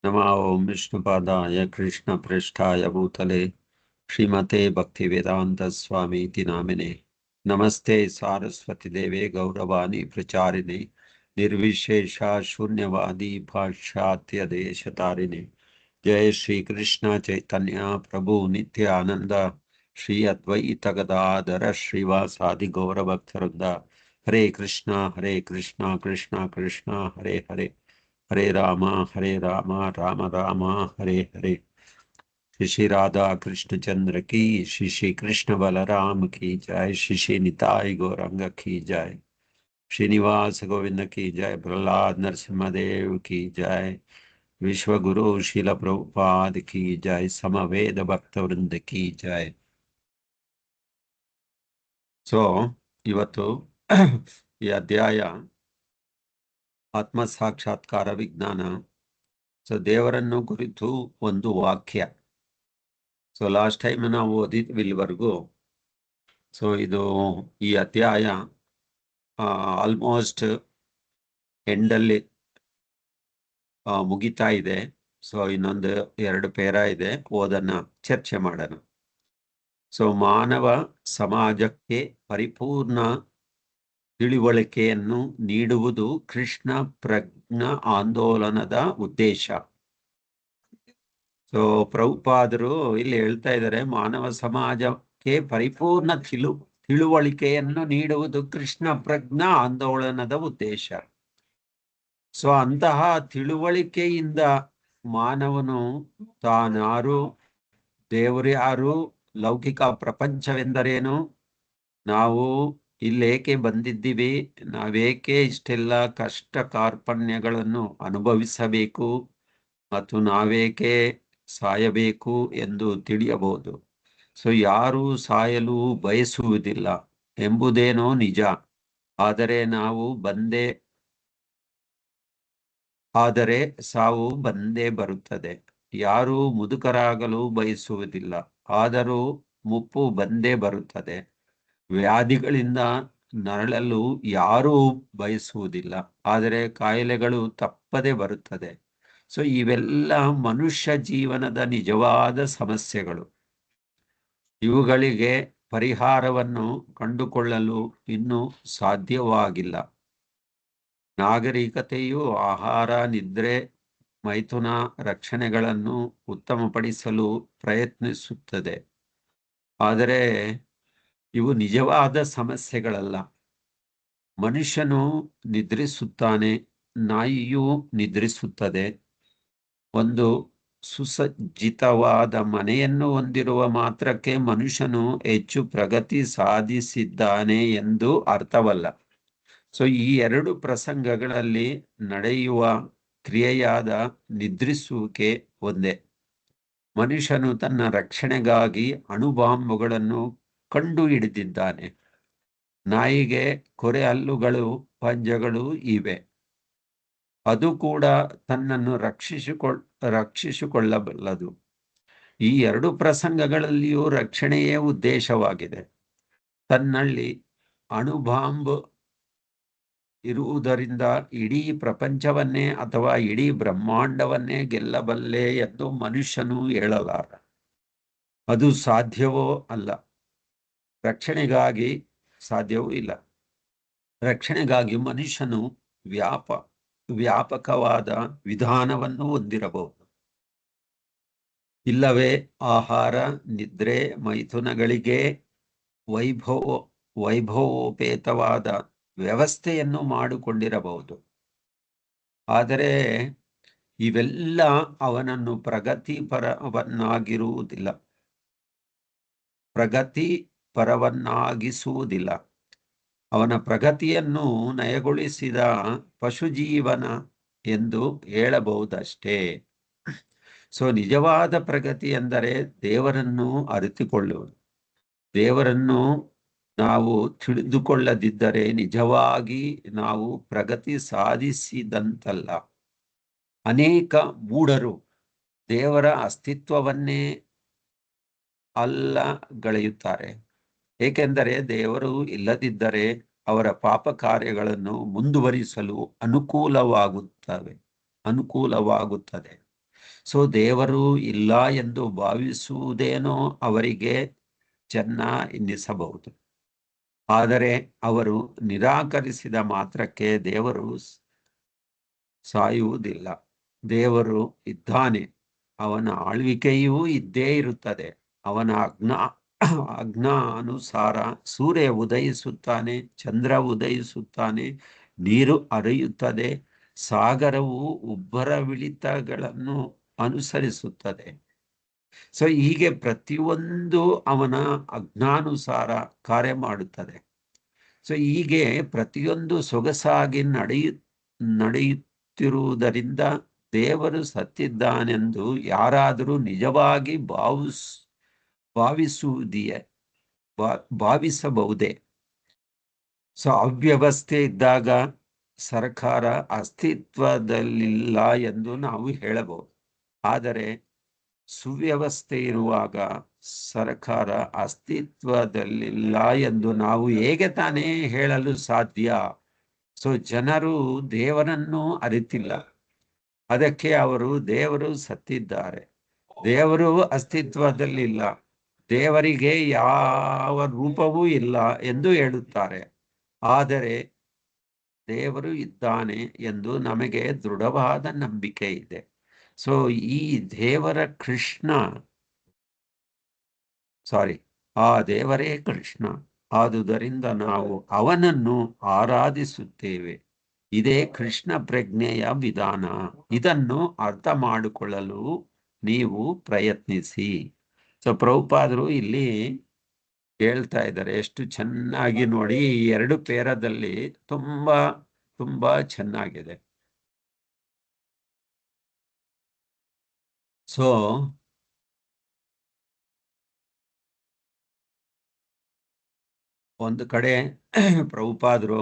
नमः ओं विष्णुपादाय कृष्णप्रेष्ठाय भूतले श्रीमते भक्तिवेदांत स्वामीति नामिने नमस्ते सारस्वती देवे गौरवाणी प्रचारिणे निर्विशेषा शून्यवादी पाश्चात्य देशतारिणे जय श्री कृष्ण चैतन्य प्रभु नित्यानंद श्री अद्वैत गदाधर श्रीवासादि गौरभक्तवृंद हरे कृष्णा कृष्णा कृष्णा हरे हरे हरे राम राम राम हरे हरे। श्री श्री राधा कृष्ण चंद्र की, श्री श्री कृष्ण बलराम की जय, श्री श्री निताई गौरंग की जय, श्रीनिवास गोविंद की जय, प्रहलाद नरसिम्हदेव की जय, विश्व गुरु शिल प्रभुपाद की जय, समवेद भक्त वृंद की जय। ಸೊ ಇವತ್ತು ಈ ಅಧ್ಯಾಯ ಆತ್ಮ ಸಾಕ್ಷಾತ್ಕಾರ ವಿಜ್ಞಾನ. ಸೊ ದೇವರನ್ನು ಕುರಿತು ಒಂದು ವಾಕ್ಯ. ಸೊ ಲಾಸ್ಟ್ ಟೈಮ್ ನಾವು ಓದಿದ್ವಿ ಇಲ್ಲಿವರೆಗೂ. ಸೊ ಇದು ಈ ಅಧ್ಯಾಯ ಆಲ್ಮೋಸ್ಟ್ ಎಂಡಲ್ಲಿ ಮುಗಿತಾ ಇದೆ. ಸೊ ಇನ್ನೊಂದು 2 ಪೇರ ಇದೆ, ಓದನ್ನ ಚರ್ಚೆ ಮಾಡೋಣ. ಸೊ ಮಾನವ ಸಮಾಜಕ್ಕೆ ಪರಿಪೂರ್ಣ ತಿಳಿವಳಿಕೆಯನ್ನು ನೀಡುವುದು ಕೃಷ್ಣ ಪ್ರಜ್ಞಾ ಆಂದೋಲನದ ಉದ್ದೇಶ. ಸೊ ಪ್ರಭುಪಾದರು ಇಲ್ಲಿ ಹೇಳ್ತಾ ಇದ್ದಾರೆ, ಮಾನವ ಸಮಾಜಕ್ಕೆ ಪರಿಪೂರ್ಣ ತಿಳುವಳಿಕೆಯನ್ನು ನೀಡುವುದು ಕೃಷ್ಣ ಪ್ರಜ್ಞಾ ಆಂದೋಲನದ ಉದ್ದೇಶ. ಸೊ ಅಂತಹ ತಿಳುವಳಿಕೆಯಿಂದ ಮಾನವನು ತಾನಾರು, ದೇವರು ಯಾರು, ಲೌಕಿಕ ಪ್ರಪಂಚವೆಂದರೇನು, ನಾವು ಇಲ್ಲೇಕೆ ಬಂದಿದ್ದೀವಿ, ನಾವೇಕೆ ಇಷ್ಟೆಲ್ಲ ಕಷ್ಟ ಕಾರ್ಪಣ್ಯಗಳನ್ನು ಅನುಭವಿಸಬೇಕು ಮತ್ತು ನಾವೇಕೆ ಸಾಯಬೇಕು ಎಂದು ತಿಳಿಯಬಹುದು. ಸೊ ಯಾರು ಸಾಯಲು ಬಯಸುವುದಿಲ್ಲ ಎಂಬುದೇನೋ ನಿಜ, ಆದರೆ ಸಾವು ಬಂದೇ ಬರುತ್ತದೆ. ಯಾರು ಮುದುಕರಾಗಲು ಬಯಸುವುದಿಲ್ಲ, ಆದರೂ ಮುಪ್ಪು ಬಂದೇ ಬರುತ್ತದೆ. ವ್ಯಾಧಿಗಳಿಂದ ನರಳಲು ಯಾರೂ ಬಯಸುವುದಿಲ್ಲ, ಆದರೆ ಕಾಯಿಲೆಗಳು ತಪ್ಪದೆ ಬರುತ್ತದೆ. ಸೊ ಇವೆಲ್ಲ ಮನುಷ್ಯ ಜೀವನದ ನಿಜವಾದ ಸಮಸ್ಯೆಗಳು. ಇವುಗಳಿಗೆ ಪರಿಹಾರವನ್ನು ಕಂಡುಕೊಳ್ಳಲು ಇನ್ನೂ ಸಾಧ್ಯವಾಗಿಲ್ಲ. ನಾಗರಿಕತೆಯು ಆಹಾರ, ನಿದ್ರೆ, ಮೈಥುನ, ರಕ್ಷಣೆಗಳನ್ನು ಉತ್ತಮಪಡಿಸಲು ಪ್ರಯತ್ನಿಸುತ್ತದೆ, ಆದರೆ ಇವು ನಿಜವಾದ ಸಮಸ್ಯೆಗಳಲ್ಲ. ಮನುಷ್ಯನು ನಿದ್ರಿಸುತ್ತಾನೆ, ನಾಯಿಯೂ ನಿದ್ರಿಸುತ್ತದೆ. ಒಂದು ಸುಸಜ್ಜಿತವಾದ ಮನೆಯನ್ನು ಹೊಂದಿರುವ ಮಾತ್ರಕ್ಕೆ ಮನುಷ್ಯನು ಹೆಚ್ಚು ಪ್ರಗತಿ ಸಾಧಿಸಿದ್ದಾನೆ ಎಂದು ಅರ್ಥವಲ್ಲ. ಸೊ ಈ 2 ಪ್ರಸಂಗಗಳಲ್ಲಿ ನಡೆಯುವ ಕ್ರಿಯೆಯಾದ ನಿದ್ರಿಸುವಿಕೆ ಒಂದೇ. ಮನುಷ್ಯನು ತನ್ನ ರಕ್ಷಣೆಗಾಗಿ ಅಣುಬಾಂಬುಗಳನ್ನು ಕಂಡು ಹಿಡಿದಿದ್ದಾನೆ. ನಾಯಿಗೆ ಕೊರೆ ಹಲ್ಲುಗಳು, ಪಂಜಗಳು ಇವೆ. ಅದು ಕೂಡ ತನ್ನನ್ನು ರಕ್ಷಿಸಿಕೊಳ್ಳಬಲ್ಲದು. ಈ 2 ಪ್ರಸಂಗಗಳಲ್ಲಿಯೂ ರಕ್ಷಣೆಯೇ ಉದ್ದೇಶವಾಗಿದೆ. ತನ್ನಲ್ಲಿ ಅಣುಬಾಂಬ್ ಇರುವುದರಿಂದ ಇಡೀ ಪ್ರಪಂಚವನ್ನೇ ಅಥವಾ ಇಡೀ ಬ್ರಹ್ಮಾಂಡವನ್ನೇ ಗೆಲ್ಲಬಲ್ಲೆ ಎಂದು ಮನುಷ್ಯನು ಹೇಳಲಾರ. ಅದು ಸಾಧ್ಯವೋ ಅಲ್ಲ. ರಕ್ಷಣೆಗಾಗಿ ಸಾಧ್ಯವೂ ಇಲ್ಲ. ರಕ್ಷಣೆಗಾಗಿ ಮನುಷ್ಯನು ವ್ಯಾಪಕವಾದ ವಿಧಾನವನ್ನು ಹೊಂದಿರಬಹುದು. ಇಲ್ಲವೇ ಆಹಾರ, ನಿದ್ರೆ, ಮೈಥುನಗಳಿಗೆ ವೈಭವೋಪೇತವಾದ ವ್ಯವಸ್ಥೆಯನ್ನು ಮಾಡಿಕೊಂಡಿರಬಹುದು. ಆದರೆ ಇವೆಲ್ಲ ಅವನನ್ನು ಪ್ರಗತಿಪರವನ್ನಾಗಿಸುವುದಿಲ್ಲ. ಅವನ ಪ್ರಗತಿಯನ್ನು ನಯಗೊಳಿಸಿದ ಪಶುಜೀವನ ಎಂದು ಹೇಳಬಹುದಷ್ಟೇ. ಸೊ ನಿಜವಾದ ಪ್ರಗತಿ ಎಂದರೆ ದೇವರನ್ನು ಅರಿತುಕೊಳ್ಳುವುದು. ದೇವರನ್ನು ನಾವು ತಿಳಿದುಕೊಳ್ಳದಿದ್ದರೆ ನಿಜವಾಗಿ ನಾವು ಪ್ರಗತಿ ಸಾಧಿಸಿದಂತಲ್ಲ. ಅನೇಕ ಮೂಢರು ದೇವರ ಅಸ್ತಿತ್ವವನ್ನೇ ಅಲ್ಲಗಳೆಯುತ್ತಾರೆ, ಏಕೆಂದರೆ ದೇವರು ಇಲ್ಲದಿದ್ದರೆ ಅವರ ಪಾಪ ಕಾರ್ಯಗಳನ್ನು ಮುಂದುವರಿಸಲು ಅನುಕೂಲವಾಗುತ್ತದೆ. ಸೊ ದೇವರು ಇಲ್ಲ ಎಂದು ಭಾವಿಸುವುದೇನೋ ಅವರಿಗೆ ಚೆನ್ನ ಎನ್ನಿಸಬಹುದು. ಆದರೆ ಅವರು ನಿರಾಕರಿಸಿದ ಮಾತ್ರಕ್ಕೆ ದೇವರು ಸಾಯುವುದಿಲ್ಲ. ದೇವರು ಇದ್ದಾನೆ, ಅವನ ಆಳ್ವಿಕೆಯೂ ಇದ್ದೇ ಇರುತ್ತದೆ. ಅವನ ಅನುಸಾರ ಸೂರ್ಯ ಉದಯಿಸುತ್ತಾನೆ, ಚಂದ್ರ ಉದಯಿಸುತ್ತಾನೆ, ನೀರು ಹರಿಯುತ್ತದೆ, ಸಾಗರವು ಉಬ್ಬರವಿಳಿತಗಳನ್ನು ಅನುಸರಿಸುತ್ತದೆ. ಸೊ ಹೀಗೆ ಪ್ರತಿಯೊಂದು ಅವನ ಅಜ್ಞಾನುಸಾರ ಕಾರ್ಯ ಮಾಡುತ್ತದೆ. ಸೊ ಹೀಗೆ ಪ್ರತಿಯೊಂದು ಸೊಗಸಾಗಿ ನಡೆಯುತ್ತಿರುವುದರಿಂದ ದೇವರು ಸತ್ತಿದ್ದಾನೆಂದು ಯಾರಾದರೂ ನಿಜವಾಗಿ ಭಾವಿಸಬಹುದೇ? ಸೊ ಅವ್ಯವಸ್ಥೆ ಇದ್ದಾಗ ಸರ್ಕಾರ ಅಸ್ತಿತ್ವದಲ್ಲಿಲ್ಲ ಎಂದು ನಾವು ಹೇಳಬಹುದು. ಆದರೆ ಸುವ್ಯವಸ್ಥೆ ಇರುವಾಗ ಸರ್ಕಾರ ಅಸ್ತಿತ್ವದಲ್ಲಿಲ್ಲ ಎಂದು ನಾವು ಹೇಗೆ ತಾನೇ ಹೇಳಲು ಸಾಧ್ಯ? ಸೊ ಜನರು ದೇವರನ್ನು ಅರಿತಿಲ್ಲ, ಅದಕ್ಕೆ ದೇವರು ಸತ್ತಿದ್ದಾರೆ, ದೇವರು ಅಸ್ತಿತ್ವದಲ್ಲಿಲ್ಲ, ದೇವರಿಗೆ ಯಾವ ರೂಪವೂ ಇಲ್ಲ ಎಂದು ಹೇಳುತ್ತಾರೆ. ಆದರೆ ದೇವರು ಇದ್ದಾನೆ ಎಂದು ನಮಗೆ ದೃಢವಾದ ನಂಬಿಕೆ ಇದೆ. ಸೊ ಈ ದೇವರ ಆ ದೇವರೇ ಕೃಷ್ಣ. ಆದುದರಿಂದ ನಾವು ಅವನನ್ನು ಆರಾಧಿಸುತ್ತೇವೆ. ಇದೇ ಕೃಷ್ಣ ಪ್ರಜ್ಞೆಯ ವಿಧಾನ. ಇದನ್ನು ಅರ್ಥ ಮಾಡಿಕೊಳ್ಳಲು ನೀವು ಪ್ರಯತ್ನಿಸಿ. ಸೊ ಪ್ರಭುಪಾದರು ಇಲ್ಲಿ ಹೇಳ್ತಾ ಇದ್ದಾರೆ, ಎಷ್ಟು ಚೆನ್ನಾಗಿ ನೋಡಿ. ಈ 2 ಪೇರದಲ್ಲಿ ತುಂಬಾ ತುಂಬಾ ಚೆನ್ನಾಗಿದೆ. ಸೊ ಒಂದು ಕಡೆ ಪ್ರಭುಪಾದರು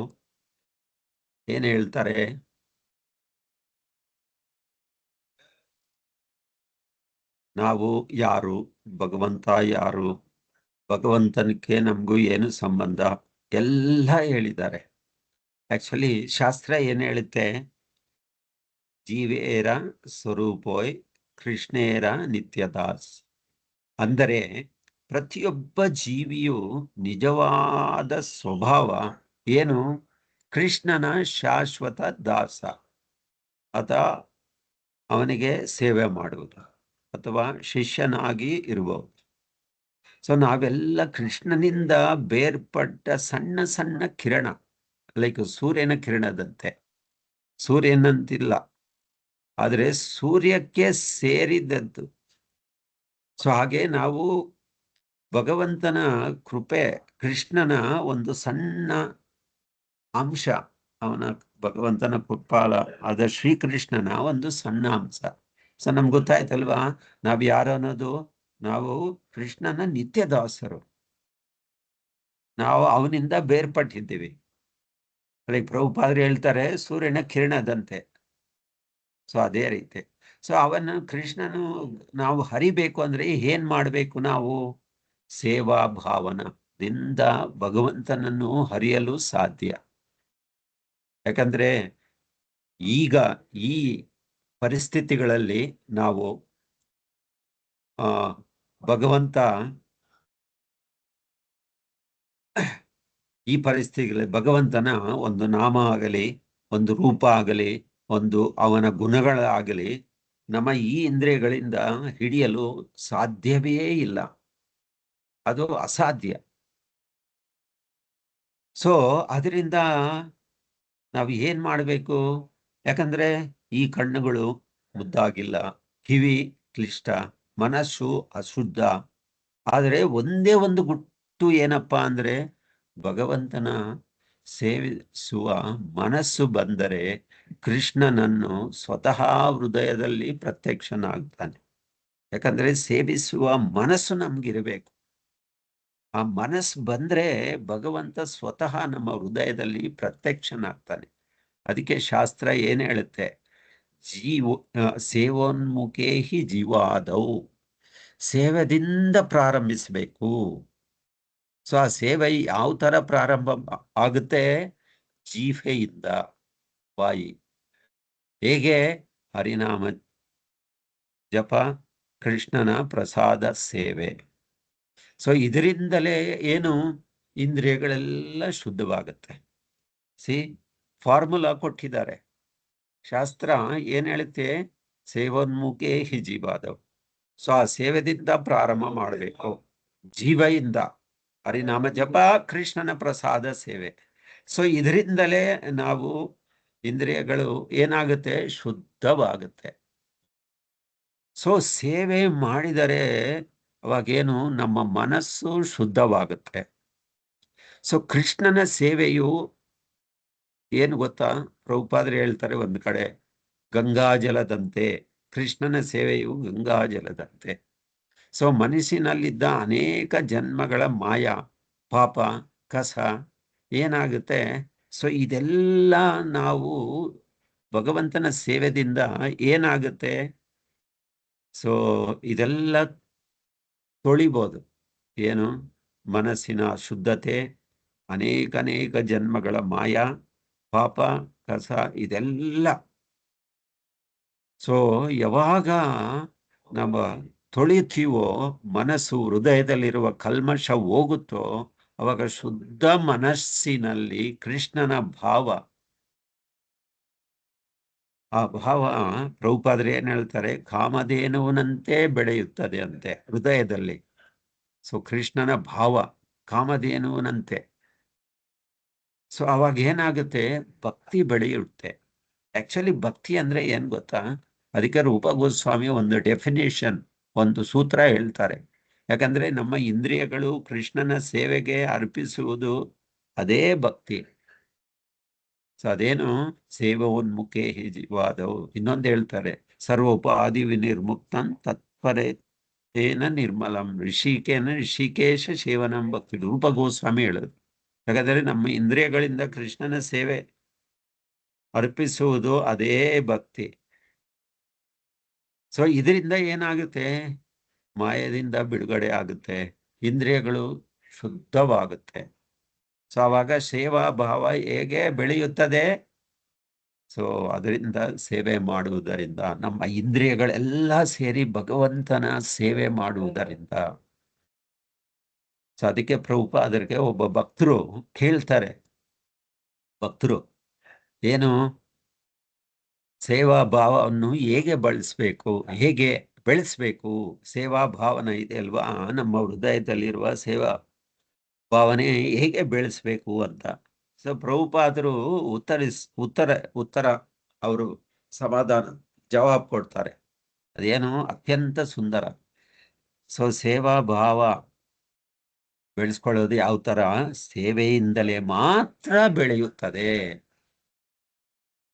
ಏನ್ ಹೇಳ್ತಾರೆ, ನಾವು ಯಾರು, ಭಗವಂತ ಯಾರು, ಭಗವಂತನಿಗೆ ನಮಗೂ ಏನು ಸಂಬಂಧ ಎಲ್ಲ ಹೇಳಿದ್ದಾರೆ. ಆಕ್ಚುಲಿ ಶಾಸ್ತ್ರ ಏನ್ ಹೇಳುತ್ತೆ, ಜೀವೇರ ಸ್ವರೂಪೋಯ್ ಕೃಷ್ಣೇರ ನಿತ್ಯದಾಸ್. ಅಂದರೆ ಪ್ರತಿಯೊಬ್ಬ ಜೀವಿಯು ನಿಜವಾದ ಸ್ವಭಾವ ಏನು? ಕೃಷ್ಣನ ಶಾಶ್ವತ ದಾಸ, ಅಥವಾ ಅವನಿಗೆ ಸೇವೆ ಮಾಡುವುದು, ಅಥವಾ ಶಿಷ್ಯನಾಗಿ ಇರುವುದು. ಸೊ ನಾವೆಲ್ಲ ಕೃಷ್ಣನಿಂದ ಬೇರ್ಪಟ್ಟ ಸಣ್ಣ ಸಣ್ಣ ಕಿರಣ, ಲೈಕ್ ಸೂರ್ಯನ ಕಿರಣದಂತೆ. ಸೂರ್ಯನಂತಿಲ್ಲ, ಆದರೆ ಸೂರ್ಯಕ್ಕೆ ಸೇರಿದದ್ದು. ಸೊ ಹಾಗೆ ನಾವು ಭಗವಂತನ ಕೃಪೆ, ಕೃಷ್ಣನ ಒಂದು ಸಣ್ಣ ಅಂಶ, ಭಗವಂತನ ಕೃಪಾಲ ಆದ ಶ್ರೀಕೃಷ್ಣನ ಒಂದು ಸಣ್ಣ ಅಂಶ. ಸೊ ನಮ್ಗೆ ಗೊತ್ತಾಯ್ತಲ್ವಾ ನಾವ್ ಯಾರು ಅನ್ನೋದು? ನಾವು ಕೃಷ್ಣನ ನಿತ್ಯದಾಸರು, ನಾವು ಅವನಿಂದ ಬೇರ್ಪಟ್ಟಿದ್ದೀವಿ. ಲೈಕ್ ಪ್ರಭುಪಾದರು ಹೇಳ್ತಾರೆ, ಸೂರ್ಯನ ಕಿರಣದಂತೆ. ಸೊ ಅದೇ ರೀತಿ. ಸೊ ಕೃಷ್ಣನು ನಾವು ಹರಿಬೇಕು ಅಂದ್ರೆ ಏನ್ ಮಾಡ್ಬೇಕು? ನಾವು ಸೇವಾ ಭಾವನದಿಂದ ಭಗವಂತನನ್ನು ಹರಿಯಲು ಸಾಧ್ಯ. ಯಾಕಂದ್ರೆ ಈಗ ಈ ಪರಿಸ್ಥಿತಿಗಳಲ್ಲಿ ನಾವು ಭಗವಂತ ಈ ಪರಿಸ್ಥಿತಿಗಳಲ್ಲಿ ಭಗವಂತನ ಒಂದು ನಾಮ ಆಗಲಿ, ಒಂದು ರೂಪ ಆಗಲಿ, ಒಂದು ಅವನ ಗುಣಗಳಾಗಲಿ ನಮ್ಮ ಈ ಇಂದ್ರಿಯಗಳಿಂದ ಹಿಡಿಯಲು ಸಾಧ್ಯವೇ ಇಲ್ಲ, ಅದು ಅಸಾಧ್ಯ. ಸೊ ಅದರಿಂದ ನಾವು ಏನ್ ಮಾಡಬೇಕು? ಯಾಕಂದ್ರೆ ಈ ಕಣ್ಣುಗಳು ಮುದ್ದಾಗಿಲ್ಲ, ಕಿವಿ ಕ್ಲಿಷ್ಟ, ಮನಸ್ಸು ಅಶುದ್ಧ. ಆದರೆ ಒಂದೇ ಒಂದು ಗುಟ್ಟು ಏನಪ್ಪಾ ಅಂದ್ರೆ, ಭಗವಂತನ ಸೇವಿಸುವ ಮನಸ್ಸು ಬಂದರೆ ಕೃಷ್ಣನನ್ನು ಸ್ವತಃ ಹೃದಯದಲ್ಲಿ ಪ್ರತ್ಯಕ್ಷನಾಗ್ತಾನೆ. ಯಾಕಂದ್ರೆ ಸೇವಿಸುವ ಮನಸ್ಸು ನಮ್ಗಿರಬೇಕು. ಆ ಮನಸ್ಸು ಬಂದ್ರೆ ಭಗವಂತ ಸ್ವತಃ ನಮ್ಮ ಹೃದಯದಲ್ಲಿ ಪ್ರತ್ಯಕ್ಷನಾಗ್ತಾನೆ. ಅದಕ್ಕೆ ಶಾಸ್ತ್ರ ಏನ್ ಹೇಳುತ್ತೆ, ಸೇವೋನ್ಮುಖೇ ಹಿ ಜೀವಾದವು. ಸೇವೆದಿಂದ ಪ್ರಾರಂಭಿಸಬೇಕು. ಸೊ ಆ ಸೇವೆ ಯಾವ ತರ ಪ್ರಾರಂಭ ಆಗುತ್ತೆ? ಜೀಫೆಯಿಂದ, ಬಾಯಿ. ಹೇಗೆ? ಹರಿನಾಮ ಜಪ, ಕೃಷ್ಣನ ಪ್ರಸಾದ ಸೇವೆ. ಸೊ ಇದರಿಂದಲೇ ಏನು ಇಂದ್ರಿಯಗಳೆಲ್ಲ ಶುದ್ಧವಾಗುತ್ತೆ. ಸಿ, ಫಾರ್ಮುಲಾ ಕೊಟ್ಟಿದ್ದಾರೆ ಶಾಸ್ತ್ರ. ಏನ್ ಹೇಳುತ್ತೆ? ಸೇವೋನ್ಮುಖೇ ಹಿ ಜೀವಾದವ್. ಸೊ ಆ ಸೇವೆದಿಂದ ಪ್ರಾರಂಭ ಮಾಡಬೇಕು, ಜೀವದಿಂದ. ಹರಿನಾಮ ಜಪ, ಕೃಷ್ಣನ ಪ್ರಸಾದ ಸೇವೆ. ಸೊ ಇದರಿಂದಲೇ ನಾವು ಇಂದ್ರಿಯಗಳು ಏನಾಗುತ್ತೆ? ಶುದ್ಧವಾಗುತ್ತೆ. ಸೊ ಸೇವೆ ಮಾಡಿದರೆ ಅವಾಗೇನು ನಮ್ಮ ಮನಸ್ಸು ಶುದ್ಧವಾಗುತ್ತೆ. ಸೊ ಕೃಷ್ಣನ ಸೇವೆಯು ಏನು ಗೊತ್ತಾ? ಪ್ರಭುಪಾದರು ಹೇಳ್ತಾರೆ ಒಂದು ಕಡೆ, ಗಂಗಾಜಲದಂತೆ. ಕೃಷ್ಣನ ಸೇವೆಯು ಗಂಗಾಜಲದಂತೆ. ಸೊ ಮನಸ್ಸಿನಲ್ಲಿದ್ದ ಅನೇಕ ಜನ್ಮಗಳ ಮಾಯ, ಪಾಪ, ಕಸ ಏನಾಗುತ್ತೆ? ಸೊ ಇದೆಲ್ಲ ನಾವು ಭಗವಂತನ ಸೇವೆದಿಂದ ಏನಾಗುತ್ತೆ? ಸೊ ಇದೆಲ್ಲ ತೊಳಿಬೋದು. ಏನು? ಮನಸ್ಸಿನ ಶುದ್ಧತೆ, ಅನೇಕ ಜನ್ಮಗಳ ಮಾಯ, ಪಾಪ, ಕಸ ಇದೆಲ್ಲ. ಸೊ ಯಾವಾಗ ನಮ್ಮ ತೊಳಿತೀವೋ, ಮನಸ್ಸು, ಹೃದಯದಲ್ಲಿರುವ ಕಲ್ಮಶ ಹೋಗುತ್ತೋ, ಅವಾಗ ಶುದ್ಧ ಮನಸ್ಸಿನಲ್ಲಿ ಕೃಷ್ಣನ ಭಾವ, ಆ ಭಾವ ಪ್ರಭುಪಾದರು ಏನ್ ಹೇಳ್ತಾರೆ? ಕಾಮಧೇನುವಿನಂತೆ ಬೆಳೆಯುತ್ತದೆ ಅಂತೆ ಹೃದಯದಲ್ಲಿ. ಸೊ ಕೃಷ್ಣನ ಭಾವ ಕಾಮಧೇನುವಿನಂತೆ. ಸೊ ಅವಾಗ ಏನಾಗುತ್ತೆ? ಭಕ್ತಿ ಬೆಳೆಯುತ್ತೆ. ಆಕ್ಚುಲಿ ಭಕ್ತಿ ಅಂದ್ರೆ ಏನ್ ಗೊತ್ತಾ? ಅದಕ್ಕೆ ರೂಪ ಗೋಸ್ವಾಮಿ ಒಂದು ಡೆಫಿನೇಷನ್, ಒಂದು ಸೂತ್ರ ಹೇಳ್ತಾರೆ. ಯಾಕಂದ್ರೆ ನಮ್ಮ ಇಂದ್ರಿಯಗಳು ಕೃಷ್ಣನ ಸೇವೆಗೆ ಅರ್ಪಿಸುವುದು ಅದೇ ಭಕ್ತಿ. ಸೊ ಅದೇನು? ಸೇವೋನ್ಮುಖೇ ಹಿ ಜೀವಾದವು. ಇನ್ನೊಂದು ಹೇಳ್ತಾರೆ, ಸರ್ವೋಪಾಧಿ ವಿನಿರ್ಮುಕ್ತಂ ತತ್ಪರೇನ ನಿರ್ಮಲಂ ಋಷಿಕೇಶ ಸೇವನಂ ಭಕ್ತಿ. ರೂಪ ಗೋಸ್ವಾಮಿ ಹೇಳೋದು. ಯಾಕಂದ್ರೆ ನಮ್ಮ ಇಂದ್ರಿಯಗಳಿಂದ ಕೃಷ್ಣನ ಸೇವೆ ಅರ್ಪಿಸುವುದು ಅದೇ ಭಕ್ತಿ. ಸೊ ಇದರಿಂದ ಏನಾಗುತ್ತೆ? ಮಾಯದಿಂದ ಬಿಡುಗಡೆ ಆಗುತ್ತೆ, ಇಂದ್ರಿಯಗಳು ಶುದ್ಧವಾಗುತ್ತೆ. ಸೊ ಅವಾಗ ಸೇವಾ ಭಾವ ಹೇಗೆ ಬೆಳೆಯುತ್ತದೆ? ಸೊ ಅದರಿಂದ, ಸೇವೆ ಮಾಡುವುದರಿಂದ, ನಮ್ಮ ಇಂದ್ರಿಯಗಳೆಲ್ಲ ಸೇರಿ ಭಗವಂತನ ಸೇವೆ ಮಾಡುವುದರಿಂದ. ಸೊ ಅದಕ್ಕೆ ಪ್ರಭುಪಾದರಿಗೆ ಒಬ್ಬ ಭಕ್ತರು ಕೇಳ್ತಾರೆ, ಭಕ್ತರು ಏನು? ಸೇವಾ ಭಾವವನ್ನು ಹೇಗೆ ಬೆಳೆಸ್ಬೇಕು? ಸೇವಾ ಭಾವನ ಇದೆ ಅಲ್ವಾ, ನಮ್ಮ ಹೃದಯದಲ್ಲಿರುವ ಸೇವಾ ಭಾವನೆ ಹೇಗೆ ಬೆಳೆಸ್ಬೇಕು ಅಂತ. ಸೊ ಪ್ರಭುಪಾದರು ಉತ್ತರ ಅವರು ಸಮಾಧಾನ ಜವಾಬ್ ಕೊಡ್ತಾರೆ. ಅದೇನು? ಅತ್ಯಂತ ಸುಂದರ. ಸೊ ಸೇವಾ ಭಾವ ಬೆಳೆಸ್ಕೊಳ್ಳೋದು ಯಾವ ತರ? ಸೇವೆಯಿಂದಲೇ ಮಾತ್ರ ಬೆಳೆಯುತ್ತದೆ.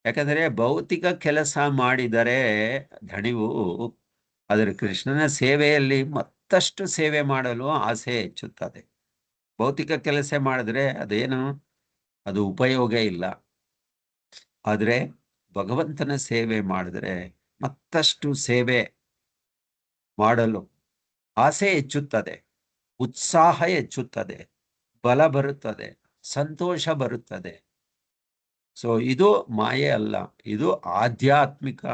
ಯಾಕಂದ್ರೆ ಭೌತಿಕ ಕೆಲಸ ಮಾಡಿದರೆ ಧಣಿವು ಅದರ ಕೃಷ್ಣನ ಸೇವೆಯಲ್ಲಿ ಮತ್ತಷ್ಟು ಸೇವೆ ಮಾಡಲು ಆಸೆ ಹೆಚ್ಚುತ್ತದೆ. ಭೌತಿಕ ಕೆಲಸ ಮಾಡಿದ್ರೆ ಅದೇನು? ಅದು ಉಪಯೋಗ ಇಲ್ಲ. ಆದ್ರೆ ಭಗವಂತನ ಸೇವೆ ಮಾಡಿದ್ರೆ ಮತ್ತಷ್ಟು ಸೇವೆ ಮಾಡಲು ಆಸೆ ಹೆಚ್ಚುತ್ತದೆ, ಉತ್ಸಾಹ ಹೆಚ್ಚುತ್ತದೆ, ಬಲ ಬರುತ್ತದೆ, ಸಂತೋಷ ಬರುತ್ತದೆ. ಸೊ ಇದು ಮಾಯೆ ಅಲ್ಲ, ಇದು ಆಧ್ಯಾತ್ಮಿಕ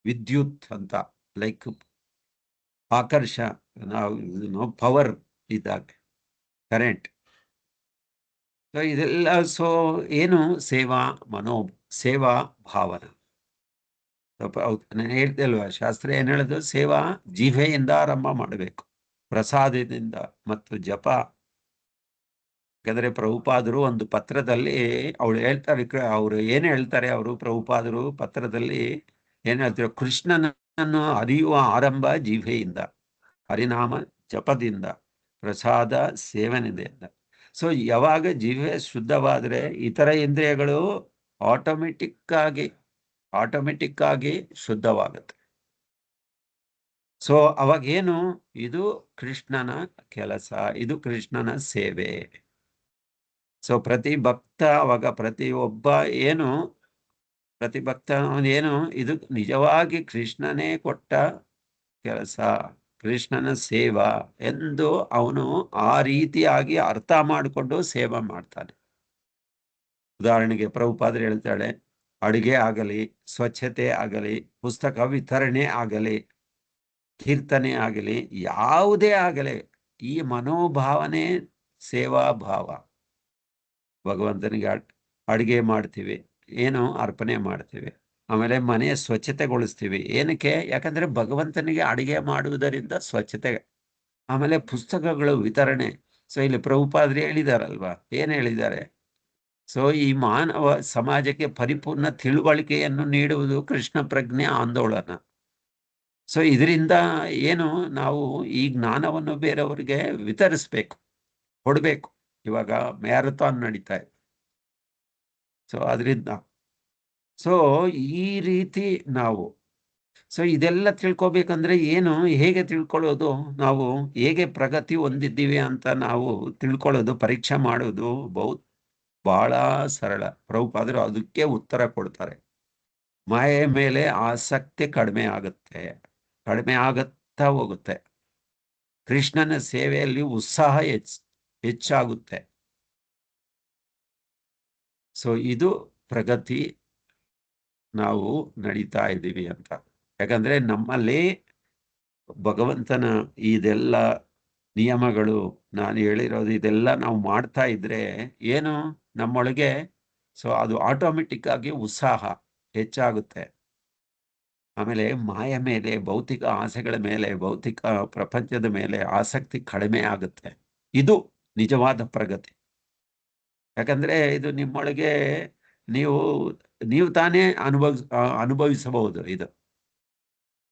ವಿದ್ಯುತ್ ಅಂತ. ಲೈಕ್ ಆಕರ್ಷ, ನಾವು ಪವರ್ ಇದ್ದಾಗ, ಕರೆಂಟ್. ಸೊ ಇದೆಲ್ಲ. ಸೊ ಏನು? ಸೇವಾ ಭಾವನ. ನಾನು ಹೇಳ್ದೆ ಅಲ್ವಾ, ಶಾಸ್ತ್ರ ಏನ್ ಹೇಳೋದು? ಸೇವಾ ಜೀವೆಯಿಂದ ಆರಂಭ ಮಾಡಬೇಕು, ಪ್ರಸಾದದಿಂದ ಮತ್ತು ಜಪ. ಯಾಕಂದ್ರೆ ಪ್ರಭುಪಾದರು ಒಂದು ಪತ್ರದಲ್ಲಿ ಅವ್ರು ಏನ್ ಹೇಳ್ತಾರೆ? ಅವರು ಪ್ರಭುಪಾದರು ಪತ್ರದಲ್ಲಿ ಏನ್ ಹೇಳ್ತಾರೆ? ಕೃಷ್ಣನನ್ನು ಅರಿಯುವ ಆರಂಭ ಜೀವೆಯಿಂದ, ಹರಿನಾಮ ಜಪದಿಂದ, ಪ್ರಸಾದ ಸೇವನೆಯಿಂದ. ಸೊ ಯಾವಾಗ ಜೀವೆ ಶುದ್ಧವಾದ್ರೆ ಇತರ ಇಂದ್ರಿಯಗಳು ಆಟೋಮೆಟಿಕ್ ಆಗಿ ಶುದ್ಧವಾಗುತ್ತೆ. ಸೊ ಅವಾಗೇನು? ಇದು ಕೃಷ್ಣನ ಕೆಲಸ, ಇದು ಕೃಷ್ಣನ ಸೇವೆ. ಸೊ ಪ್ರತಿ ಭಕ್ತ ಅವಾಗ ಪ್ರತಿ ಭಕ್ತ ಏನು? ಇದು ನಿಜವಾಗಿ ಕೃಷ್ಣನೇ ಕೊಟ್ಟ ಕೆಲಸ, ಕೃಷ್ಣನ ಸೇವಾ ಎಂದು ಅವನು ಆ ರೀತಿಯಾಗಿ ಅರ್ಥ ಮಾಡಿಕೊಂಡು ಸೇವೆ ಮಾಡ್ತಾನೆ. ಉದಾಹರಣೆಗೆ ಪ್ರಭುಪಾದರು ಹೇಳ್ತಾಳೆ, ಅಡುಗೆ ಆಗಲಿ, ಸ್ವಚ್ಛತೆ ಆಗಲಿ, ಪುಸ್ತಕ ವಿತರಣೆ ಆಗಲಿ, ಕೀರ್ತನೆ ಆಗಲಿ, ಯಾವುದೇ ಆಗಲಿ, ಈ ಮನೋಭಾವನೆ ಸೇವಾ ಭಾವ. ಭಗವಂತನಿಗೆ ಅಡುಗೆ ಮಾಡ್ತೀವಿ, ಏನು ಅರ್ಪಣೆ ಮಾಡ್ತೀವಿ, ಆಮೇಲೆ ಮನೆ ಸ್ವಚ್ಛತೆಗೊಳಿಸ್ತೀವಿ. ಏನಕ್ಕೆ? ಯಾಕಂದ್ರೆ ಭಗವಂತನಿಗೆ ಅಡುಗೆ ಮಾಡುವುದರಿಂದ ಸ್ವಚ್ಛತೆ. ಆಮೇಲೆ ಪುಸ್ತಕಗಳು ವಿತರಣೆ. ಸೊ ಇಲ್ಲಿ ಪ್ರಭುಪಾದರು ಹೇಳಿದಾರಲ್ವಾ, ಏನ್ ಹೇಳಿದ್ದಾರೆ? ಸೊ ಈ ಮಾನವ ಸಮಾಜಕ್ಕೆ ಪರಿಪೂರ್ಣ ತಿಳುವಳಿಕೆಯನ್ನು ನೀಡುವುದು ಕೃಷ್ಣ ಪ್ರಜ್ಞೆ ಆಂದೋಲನ. ಸೊ ಇದರಿಂದ ಏನು, ನಾವು ಈ ಜ್ಞಾನವನ್ನು ಬೇರೆಯವರಿಗೆ ವಿತರಿಸ್ಬೇಕು, ಕೊಡ್ಬೇಕು. ಇವಾಗ ಮ್ಯಾರಥಾನ್ ನಡೀತಾ ಇದೆ. ಸೊ ಅದರಿಂದ ಸೊ ಈ ರೀತಿ ನಾವು ಇದೆಲ್ಲ ತಿಳ್ಕೊಬೇಕಂದ್ರೆ ಏನು, ಹೇಗೆ ತಿಳ್ಕೊಳ್ಳೋದು? ನಾವು ಹೇಗೆ ಪ್ರಗತಿ ಹೊಂದಿದ್ದೀವಿ ಅಂತ ನಾವು ತಿಳ್ಕೊಳ್ಳೋದು, ಪರೀಕ್ಷೆ ಮಾಡೋದು ಬಹಳ ಸರಳ. ಪ್ರಭುಪಾದರು ಅದಕ್ಕೆ ಉತ್ತರ ಕೊಡ್ತಾರೆ. ಮಾಯೆ ಮೇಲೆ ಆಸಕ್ತಿ ಕಡಿಮೆ ಆಗುತ್ತೆ, ಕಡಿಮೆ ಆಗುತ್ತಾ ಹೋಗುತ್ತೆ. ಕೃಷ್ಣನ ಸೇವೆಯಲ್ಲಿ ಉತ್ಸಾಹ ಹೆಚ್ಚಾಗುತ್ತೆ. ಸೊ ಇದು ಪ್ರಗತಿ, ನಾವು ನಡೀತಾ ಇದ್ದೀವಿ ಅಂತ. ಯಾಕಂದ್ರೆ ನಮ್ಮಲ್ಲಿ ಭಗವಂತನ ಇದೆಲ್ಲ ನಿಯಮಗಳು, ನಾನು ಹೇಳಿರೋದು ಇದೆಲ್ಲ ನಾವು ಮಾಡ್ತಾ ಇದ್ರೆ ಏನು, ನಮ್ಮೊಳಗೆ ಅದು ಆಟೋಮೆಟಿಕ್ ಆಗಿ ಉತ್ಸಾಹ ಹೆಚ್ಚಾಗುತ್ತೆ. ಆಮೇಲೆ ಮಾಯ ಮೇಲೆ, ಭೌತಿಕ ಆಸೆಗಳ ಮೇಲೆ, ಭೌತಿಕ ಪ್ರಪಂಚದ ಮೇಲೆ ಆಸಕ್ತಿ ಕಡಿಮೆ ಆಗುತ್ತೆ. ಇದು ನಿಜವಾದ ಪ್ರಗತಿ. ಯಾಕಂದ್ರೆ ಇದು ನಿಮ್ಮೊಳಗೆ ನೀವು ತಾನೇ ಅನುಭವಿಸಬಹುದು ಇದು.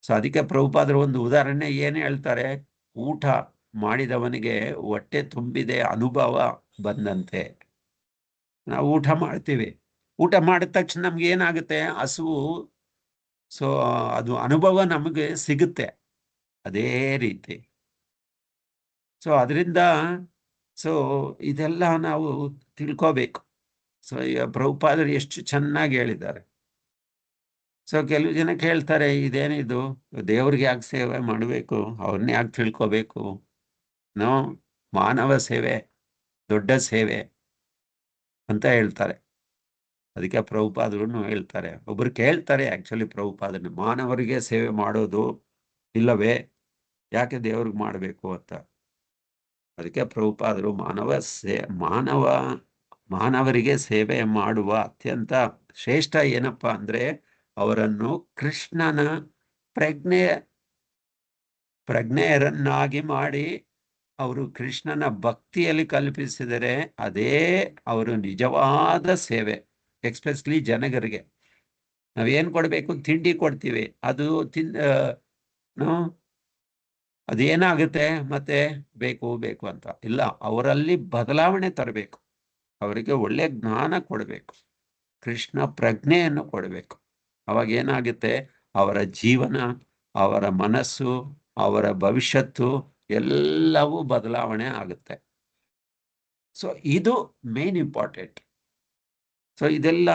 ಸೊ ಅದಕ್ಕೆ ಪ್ರಭುಪಾದರು ಒಂದು ಉದಾಹರಣೆ ಏನು ಹೇಳ್ತಾರೆ, ಊಟ ಮಾಡಿದವನಿಗೆ ಹೊಟ್ಟೆ ತುಂಬಿದೆ ಅನುಭವ ಬಂದಂತೆ. ನಾವು ಊಟ ಮಾಡ್ತೀವಿ, ಊಟ ಮಾಡಿದ ತಕ್ಷಣ ನಮ್ಗೆ ಏನಾಗುತ್ತೆ, ಹಸುವು. ಸೊ ಅದು ಅನುಭವ ನಮಗೆ ಸಿಗುತ್ತೆ ಅದೇ ರೀತಿ. ಸೊ ಅದರಿಂದ ಇದೆಲ್ಲ ನಾವು ತಿಳ್ಕೋಬೇಕು. ಸೊ ಈಗ ಪ್ರಭುಪಾದರು ಎಷ್ಟು ಚೆನ್ನಾಗಿ ಹೇಳಿದ್ದಾರೆ. ಸೊ ಕೆಲವು ಜನ ಕೇಳ್ತಾರೆ, ಇದೇನಿದು, ದೇವ್ರಿಗೆ ಯಾಕೆ ಸೇವೆ ಮಾಡಬೇಕು, ಅವ್ರನ್ನ ಯಾಕೆ ತಿಳ್ಕೋಬೇಕು? ನೋ, ಮಾನವ ಸೇವೆ ದೊಡ್ಡ ಸೇವೆ ಅಂತ ಹೇಳ್ತಾರೆ. ಅದಕ್ಕೆ ಪ್ರಭುಪಾದರು ಹೇಳ್ತಾರೆ, ಒಬ್ರು ಕೇಳ್ತಾರೆ ಆಕ್ಚುಲಿ ಪ್ರಭುಪಾದನ, ಮಾನವರಿಗೆ ಸೇವೆ ಮಾಡೋದು ಇಲ್ಲವೇ, ಯಾಕೆ ದೇವ್ರಿಗೆ ಮಾಡಬೇಕು ಅಂತ. ಅದಕ್ಕೆ ಪ್ರಭುಪಾದರು ಮಾನವರಿಗೆ ಸೇವೆ ಮಾಡುವ ಅತ್ಯಂತ ಶ್ರೇಷ್ಠ ಏನಪ್ಪಾ ಅಂದ್ರೆ, ಅವರನ್ನು ಕೃಷ್ಣನ ಪ್ರಜ್ಞೆಯರನ್ನಾಗಿ ಮಾಡಿ ಅವರು ಕೃಷ್ಣನ ಭಕ್ತಿಯಲ್ಲಿ ಕಲ್ಪಿಸಿದರೆ ಅದೇ ಅವರು ನಿಜವಾದ ಸೇವೆ. ಎಕ್ಸ್ಪೆಷಲಿ ಜನಗರಿಗೆ ನಾವೇನ್ ಕೊಡ್ಬೇಕು, ತಿಂಡಿ ಕೊಡ್ತೀವಿ, ಅದು ಅದೇನಾಗುತ್ತೆ ಮತ್ತೆ ಬೇಕು ಬೇಕು ಅಂತ ಇಲ್ಲ, ಅವರಲ್ಲಿ ಬದಲಾವಣೆ ತರಬೇಕು, ಅವರಿಗೆ ಒಳ್ಳೆ ಜ್ಞಾನ ಕೊಡಬೇಕು, ಕೃಷ್ಣ ಪ್ರಜ್ಞೆಯನ್ನು ಕೊಡಬೇಕು. ಅವಾಗ ಏನಾಗುತ್ತೆ, ಅವರ ಜೀವನ, ಅವರ ಮನಸ್ಸು, ಅವರ ಭವಿಷ್ಯತ್ತು ಎಲ್ಲವೂ ಬದಲಾವಣೆ ಆಗುತ್ತೆ. ಸೊ ಇದು ಮೇನ್ ಇಂಪಾರ್ಟೆಂಟ್. ಸೊ ಇದೆಲ್ಲ